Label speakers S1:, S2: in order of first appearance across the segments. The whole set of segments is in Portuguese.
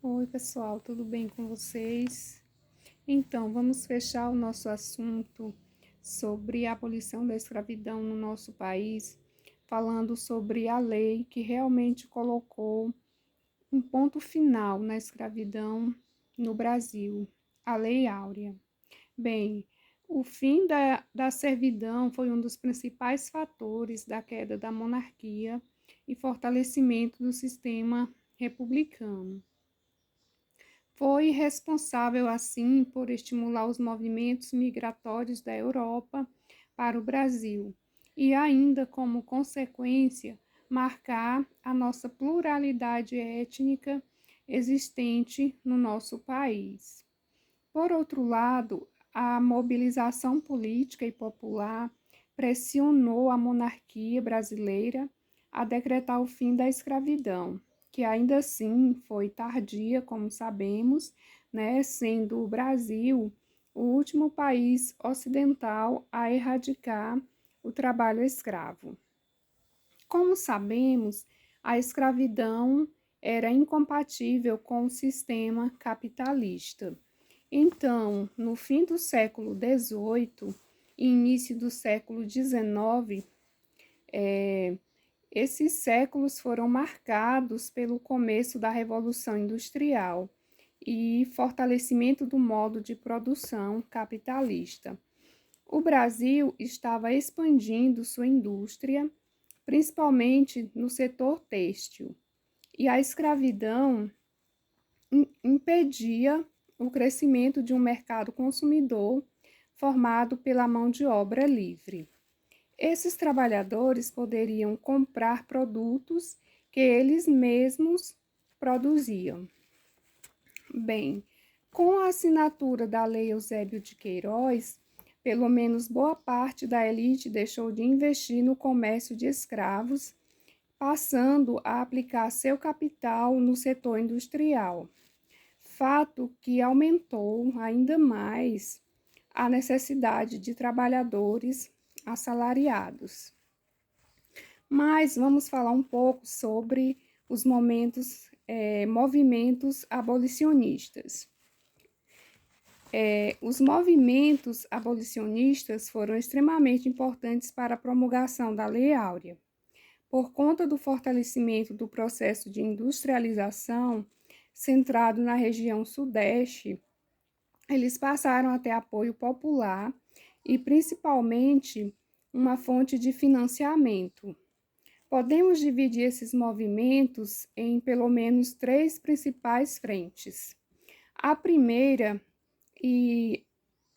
S1: Oi, pessoal, tudo bem com vocês? Então, vamos fechar o nosso assunto sobre a abolição da escravidão no nosso país, falando sobre a lei que realmente colocou um ponto final na escravidão no Brasil, a Lei Áurea. Bem, o fim da servidão foi um dos principais fatores da queda da monarquia e fortalecimento do sistema republicano. Foi responsável, assim, por estimular os movimentos migratórios da Europa para o Brasil e, ainda como consequência, marcar a nossa pluralidade étnica existente no nosso país. Por outro lado, a mobilização política e popular pressionou a monarquia brasileira a decretar o fim da escravidão, que ainda assim foi tardia, como sabemos, né, sendo o Brasil o último país ocidental a erradicar o trabalho escravo. Como sabemos, a escravidão era incompatível com o sistema capitalista. Então, no fim do século XVIII e início do século XIX, esses séculos foram marcados pelo começo da Revolução Industrial e fortalecimento do modo de produção capitalista. O Brasil estava expandindo sua indústria, principalmente no setor têxtil, e a escravidão impedia o crescimento de um mercado consumidor formado pela mão de obra livre. Esses trabalhadores poderiam comprar produtos que eles mesmos produziam. Bem, com a assinatura da Lei Eusébio de Queiroz, pelo menos boa parte da elite deixou de investir no comércio de escravos, passando a aplicar seu capital no setor industrial, fato que aumentou ainda mais a necessidade de trabalhadores assalariados. Mas vamos falar um pouco sobre os movimentos abolicionistas. Os movimentos abolicionistas foram extremamente importantes para a promulgação da Lei Áurea. Por conta do fortalecimento do processo de industrialização centrado na região sudeste, eles passaram a ter apoio popular e, principalmente, uma fonte de financiamento. Podemos dividir esses movimentos em pelo menos três principais frentes. A primeira, e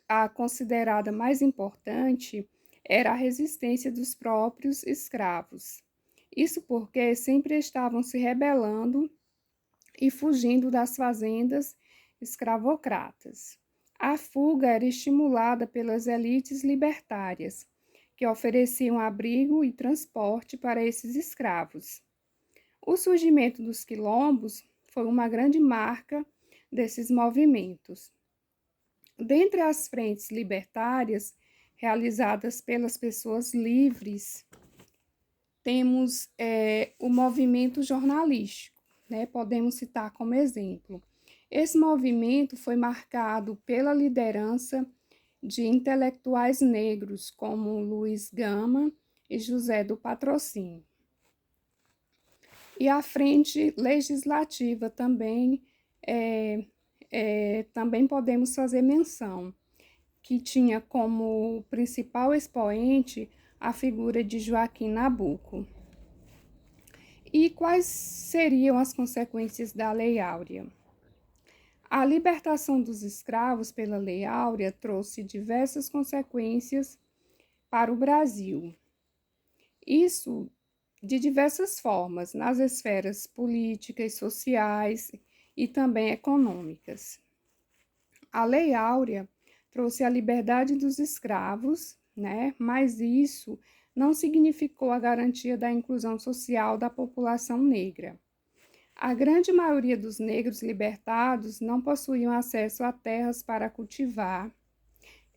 S1: a considerada mais importante, era a resistência dos próprios escravos. Isso porque sempre estavam se rebelando e fugindo das fazendas escravocratas. A fuga era estimulada pelas elites libertárias, que ofereciam abrigo e transporte para esses escravos. O surgimento dos quilombos foi uma grande marca desses movimentos. Dentre as frentes libertárias realizadas pelas pessoas livres, temos o movimento jornalístico, né? Podemos citar como exemplo. Esse movimento foi marcado pela liderança de intelectuais negros como Luiz Gama e José do Patrocínio. E a frente legislativa também, também podemos fazer menção, que tinha como principal expoente a figura de Joaquim Nabuco. E quais seriam as consequências da Lei Áurea? A libertação dos escravos pela Lei Áurea trouxe diversas consequências para o Brasil. Isso de diversas formas, nas esferas políticas, sociais e também econômicas. A Lei Áurea trouxe a liberdade dos escravos, né? Mas isso não significou a garantia da inclusão social da população negra. A grande maioria dos negros libertados não possuíam acesso a terras para cultivar.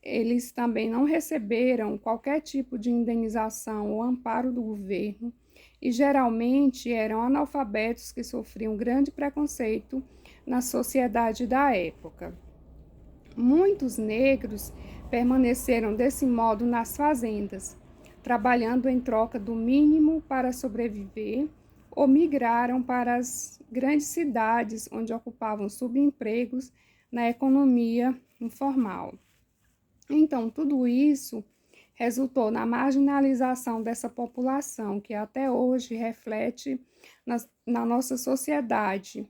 S1: Eles também não receberam qualquer tipo de indenização ou amparo do governo e geralmente eram analfabetos que sofriam grande preconceito na sociedade da época. Muitos negros permaneceram desse modo nas fazendas, trabalhando em troca do mínimo para sobreviver, ou migraram para as grandes cidades, onde ocupavam subempregos na economia informal. Então, tudo isso resultou na marginalização dessa população, que até hoje reflete na nossa sociedade.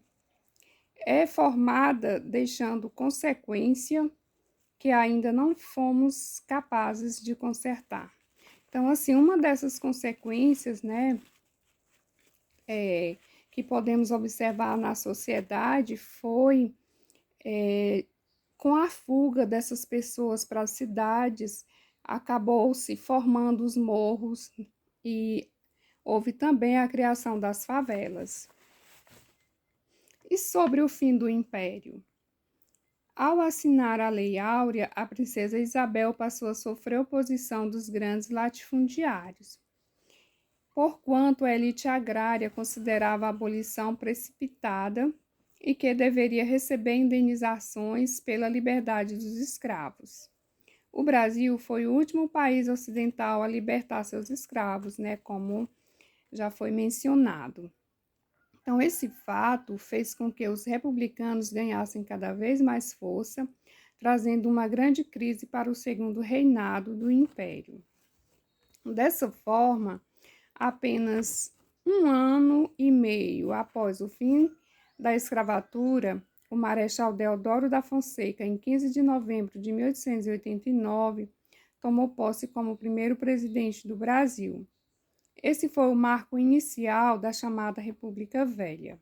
S1: É formada deixando consequência que ainda não fomos capazes de consertar. Então, assim, uma dessas consequências, né, que podemos observar na sociedade foi com a fuga dessas pessoas para as cidades, acabou se formando os morros e houve também a criação das favelas. E sobre o fim do Império? Ao assinar a Lei Áurea, a princesa Isabel passou a sofrer oposição dos grandes latifundiários, porquanto a elite agrária considerava a abolição precipitada e que deveria receber indenizações pela liberdade dos escravos. O Brasil foi o último país ocidental a libertar seus escravos, né, como já foi mencionado. Então, esse fato fez com que os republicanos ganhassem cada vez mais força, trazendo uma grande crise para o segundo reinado do Império. Dessa forma, apenas 1 ano e meio após o fim da escravatura, o Marechal Deodoro da Fonseca, em 15 de novembro de 1889, tomou posse como primeiro presidente do Brasil. Esse foi o marco inicial da chamada República Velha.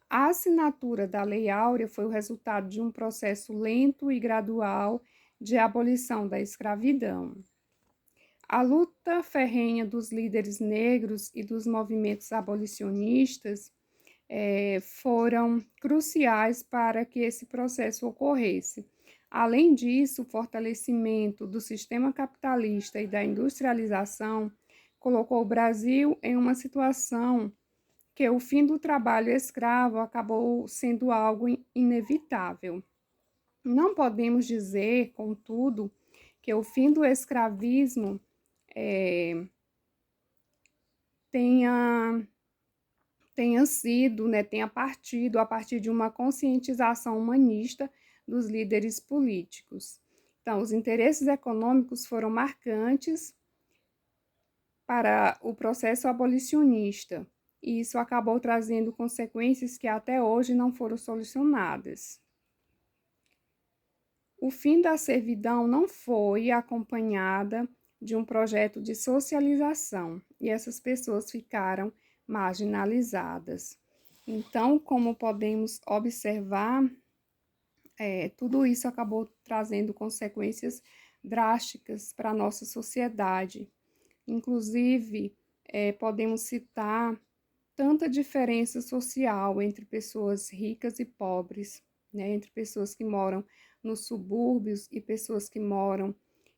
S1: A assinatura da Lei Áurea foi o resultado de um processo lento e gradual de abolição da escravidão. A luta ferrenha dos líderes negros e dos movimentos abolicionistas foram cruciais para que esse processo ocorresse. Além disso, o fortalecimento do sistema capitalista e da industrialização colocou o Brasil em uma situação que o fim do trabalho escravo acabou sendo algo inevitável. Não podemos dizer, contudo, que o fim do escravismo tenha sido, né, tenha partido a partir de uma conscientização humanista dos líderes políticos. Então, os interesses econômicos foram marcantes para o processo abolicionista, e isso acabou trazendo consequências que até hoje não foram solucionadas. O fim da servidão não foi acompanhada de um projeto de socialização, e essas pessoas ficaram marginalizadas. Então, como podemos observar, tudo isso acabou trazendo consequências drásticas para a nossa sociedade. Inclusive, podemos citar tanta diferença social entre pessoas ricas e pobres, né? Entre pessoas que moram nos subúrbios e pessoas que moram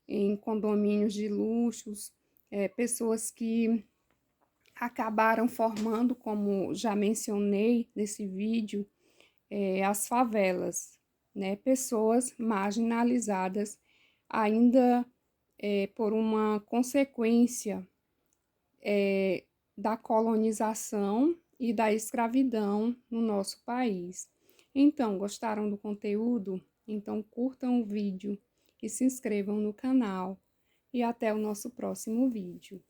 S1: em condomínios de luxos, pessoas que acabaram formando, como já mencionei nesse vídeo, as favelas, né? Pessoas marginalizadas ainda por uma consequência da colonização e da escravidão no nosso país. Então, gostaram do conteúdo? Então, curtam o vídeo e se inscrevam no canal. E até o nosso próximo vídeo.